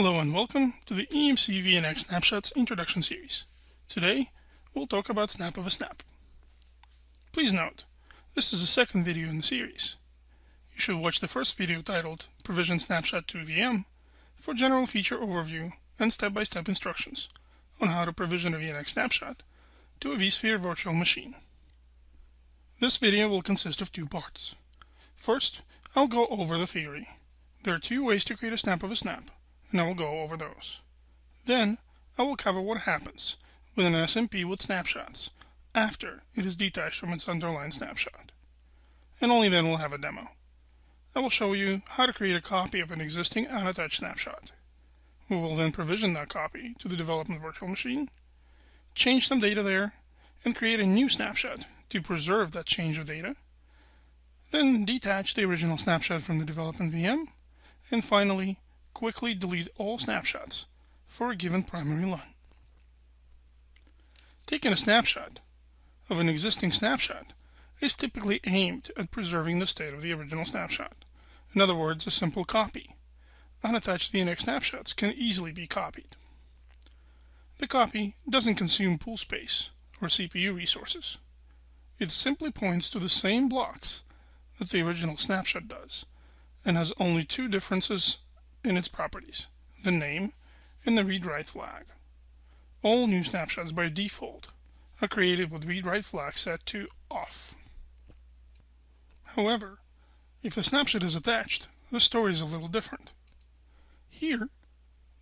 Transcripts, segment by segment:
Hello and welcome to the EMC VNX Snapshots Introduction Series. Today, we'll talk about snap of a snap. Please note, this is the second video in the series. You should watch the first video titled Provision Snapshot to VM for general feature overview and step-by-step instructions on how to provision a VNX snapshot to a vSphere virtual machine. This video will consist of two parts. First, I'll go over the theory. There are two ways to create a snap of a snap, and I will go over those. Then, I will cover what happens with an SMP with snapshots after it is detached from its underlying snapshot. And only then we'll have a demo. I will show you how to create a copy of an existing unattached snapshot. We will then provision that copy to the development virtual machine, change some data there, and create a new snapshot to preserve that change of data. Then detach the original snapshot from the development VM, and finally, quickly delete all snapshots for a given primary LUN. Taking a snapshot of an existing snapshot is typically aimed at preserving the state of the original snapshot. In other words, a simple copy. Unattached VNX snapshots can easily be copied. The copy doesn't consume pool space or CPU resources. It simply points to the same blocks that the original snapshot does, and has only two differences in its properties, the name and the read-write flag. All new snapshots by default are created with read-write flag set to off. However, if the snapshot is attached, the story is a little different. Here,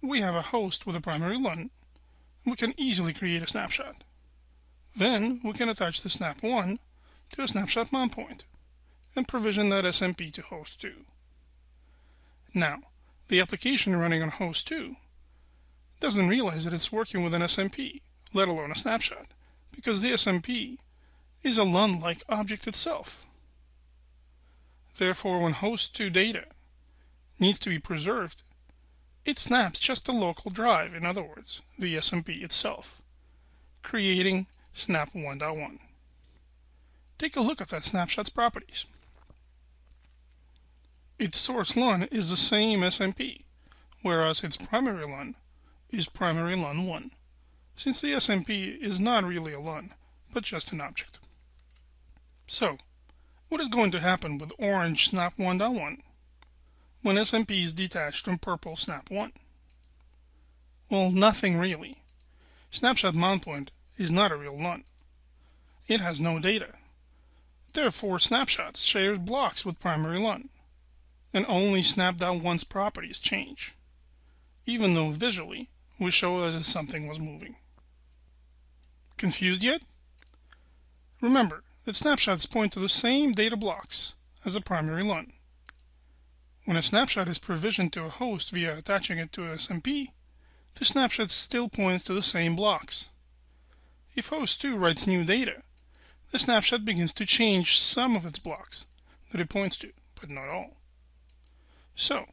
we have a host with a primary LUN, and we can easily create a snapshot. Then, we can attach the snap1 to a snapshot mount point and provision that SMP to host 2. Now, the application running on host 2 doesn't realize that it's working with an SMP, let alone a snapshot, because the SMP is a LUN-like object itself. Therefore, when host 2 data needs to be preserved, it snaps just a local drive, in other words, the SMP itself, creating snap 1.1. Take a look at that snapshot's properties. Its source LUN is the same SMP, whereas its primary LUN is primary LUN 1, since the SMP is not really a LUN, but just an object. So, what is going to happen with orange snap 1.1 when SMP is detached from purple snap 1? Well, nothing really. Snapshot mount point is not a real LUN. It has no data. Therefore, snapshots share blocks with primary LUN, and only snap.1's properties change, even though visually we show as if something was moving. Confused yet? Remember that snapshots point to the same data blocks as a primary LUN. When a snapshot is provisioned to a host via attaching it to an SMP, the snapshot still points to the same blocks. If host 2 writes new data, the snapshot begins to change some of its blocks that it points to, but not all. So,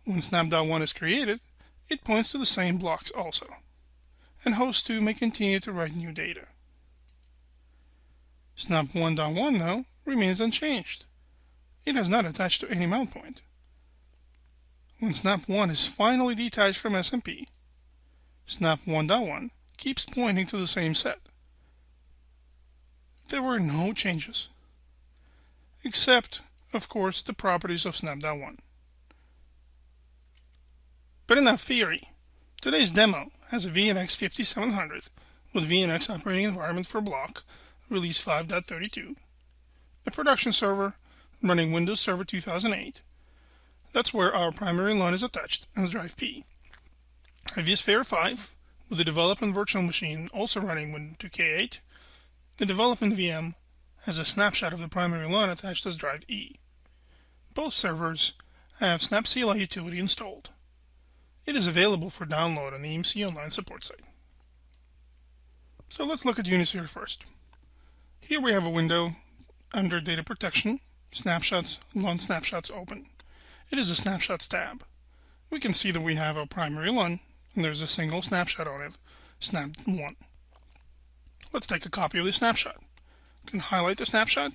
when snap.1 is created, it points to the same blocks also, and host 2 may continue to write new data. Snap 1.1, though, remains unchanged. It has not attached to any mount point. When snap 1 is finally detached from SMP, snap 1.1 keeps pointing to the same set. There were no changes, except, of course, the properties of snap.1. But enough theory. Today's demo has a VNX 5700 with VNX operating environment for block, release 5.32, a production server running Windows Server 2008. That's where our primary LUN is attached as drive P. A vSphere 5 with the development virtual machine also running Windows 2K8. The development VM has a snapshot of the primary LUN attached as drive E. Both servers have Snapsila utility installed. It is available for download on the EMC Online support site. So let's look at Unisphere first. Here we have a window under Data Protection, Snapshots, LUN Snapshots open. It is a Snapshots tab. We can see that we have a primary LUN, and there's a single snapshot on it, snap1. Let's take a copy of the snapshot. You can highlight the snapshot,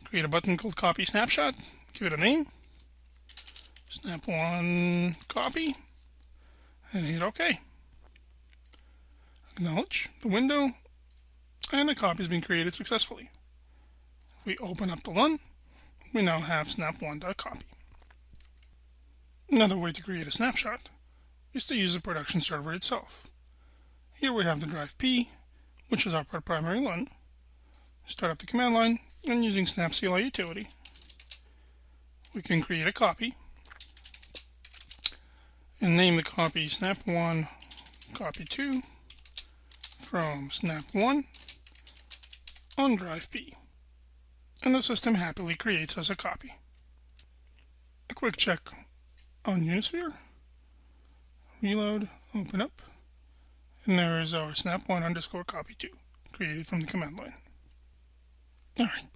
create a button called Copy Snapshot, give it a name, snap1 copy, and hit OK. Acknowledge the window, and the copy has been created successfully. If we open up the LUN, we now have snap1.copy. Another way to create a snapshot is to use the production server itself. Here we have the drive P, which is our primary LUN. Start up the command line, and using snapcli utility, we can create a copy and name the copy snap1 copy2 from snap1 on drive P, and the system happily creates us a copy. A quick check on Unisphere, reload, open up, and there is our snap1_copy2 created from the command line. Alright,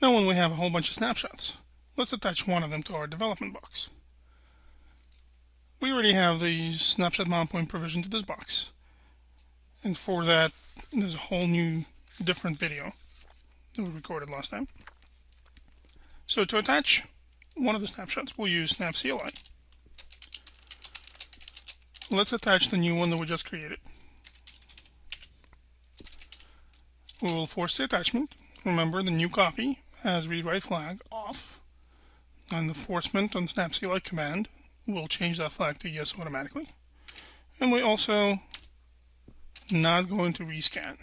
now when we have a whole bunch of snapshots, let's attach one of them to our development box. We already have the snapshot mount point provision to this box, and for that there's a whole new different video that we recorded last time. So to attach one of the snapshots, we'll use snapcli. Let's attach the new one that we just created. We will force the attachment. Remember, the new copy has read-write flag off, and the forcement on snapcli command will change that flag to yes automatically. And we're also not going to rescan.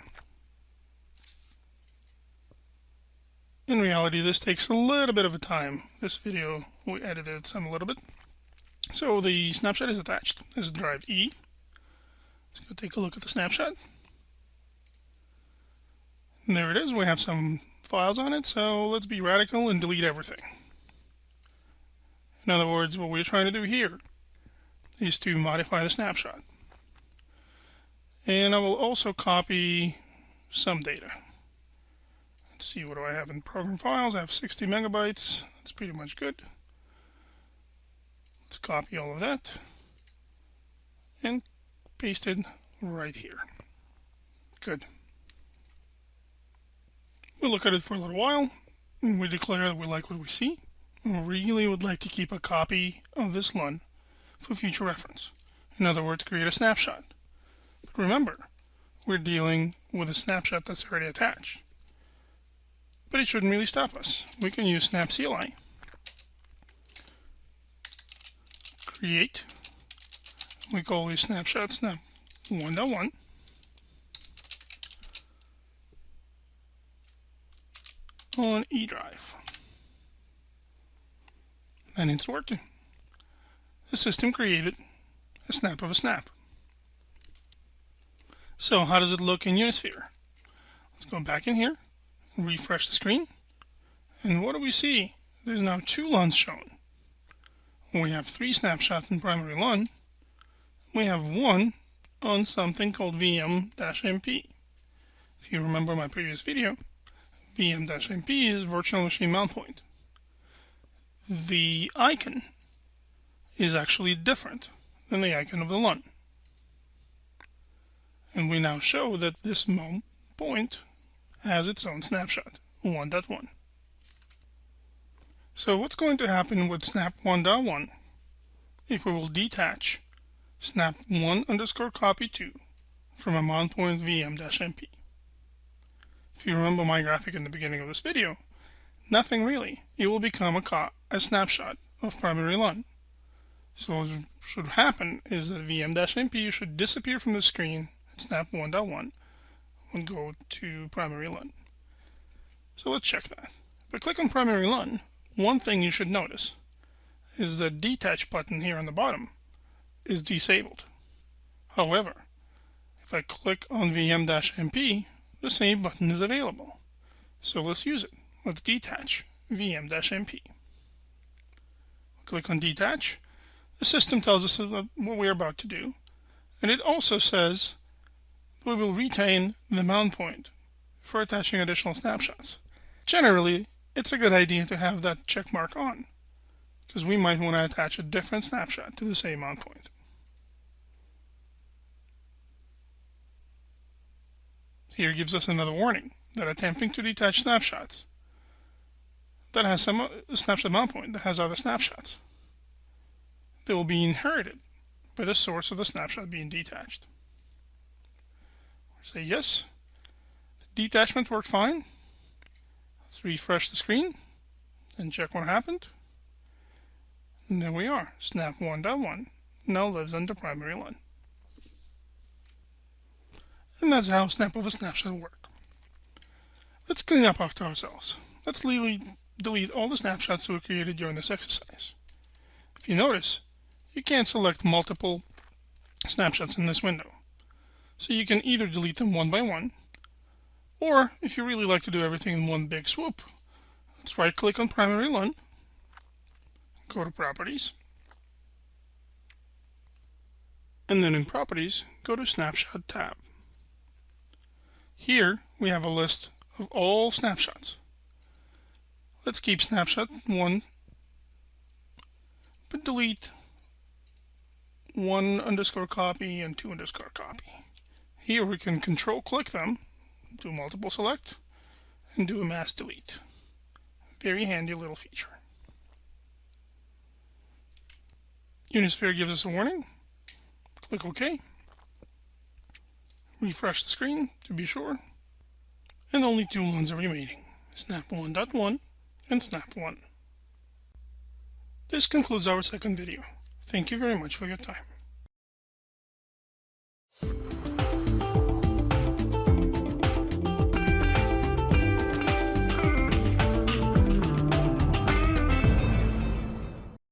In reality, this takes a little bit of a time. This video, we edited some a little bit. So the snapshot is attached. This is drive E. Let's go take a look at the snapshot. And there it is. We have some files on it, so let's be radical and delete everything. In other words, what we're trying to do here is to modify the snapshot. And I will also copy some data. Let's see, what do I have in program files? I have 60 megabytes. That's pretty much good. Let's copy all of that and paste it right here. Good. We'll look at it for a little while, and we declare that we like what we see. We really would like to keep a copy of this LUN for future reference. In other words, create a snapshot. But remember, we're dealing with a snapshot that's already attached. But it shouldn't really stop us. We can use snapcli. Create. We call these snapshots snap1.1. on E drive. And it's working. The system created a snap of a snap. So how does it look in Unisphere? Let's go back in here and refresh the screen. And what do we see? There's now two LUNs shown. We have 3 snapshots in primary LUN. We have one on something called VM-MP. If you remember my previous video, VM-MP is virtual machine mount point. The icon is actually different than the icon of the LUN. And we now show that this mount point has its own snapshot, 1.1. So what's going to happen with snap1.1 if we will detach snap1_copy2 from a mount point VM-MP? If you remember my graphic in the beginning of this video, nothing really. It will become a snapshot of primary LUN. So what should happen is that VM-MP should disappear from the screen and snap1.1 and go to primary LUN. So let's check that. If I click on primary LUN, one thing you should notice is the detach button here on the bottom is disabled. However, if I click on VM-MP, the same button is available. So let's use it. Let's detach VM-MP. Click on detach. The system tells us what we're about to do. And it also says we will retain the mount point for attaching additional snapshots. Generally, it's a good idea to have that check mark on, because we might want to attach a different snapshot to the same mount point. Here gives us another warning that attempting to detach snapshots that has some snapshot mount point that has other snapshots, they will be inherited by the source of the snapshot being detached. Say yes. The detachment worked fine. Let's refresh the screen and check what happened. And there we are. Snap 1.1 now lives under primary LUN. And that's how snap of a snapshot work. Let's clean up after ourselves. Let's delete all the snapshots that were created during this exercise. If you notice, you can't select multiple snapshots in this window. So you can either delete them one by one, or if you really like to do everything in one big swoop, let's right-click on primary LUN, go to Properties, and then in Properties, go to Snapshot tab. Here we have a list of all snapshots. Let's keep snapshot 1, but delete 1_copy and 2_copy. Here we can control-click them, do multiple select, and do a mass delete. Very handy little feature. Unisphere gives us a warning. Click OK. Refresh the screen to be sure. And only two LUNs are remaining, Snap 1.1 and Snap 1. This concludes our second video. Thank you very much for your time.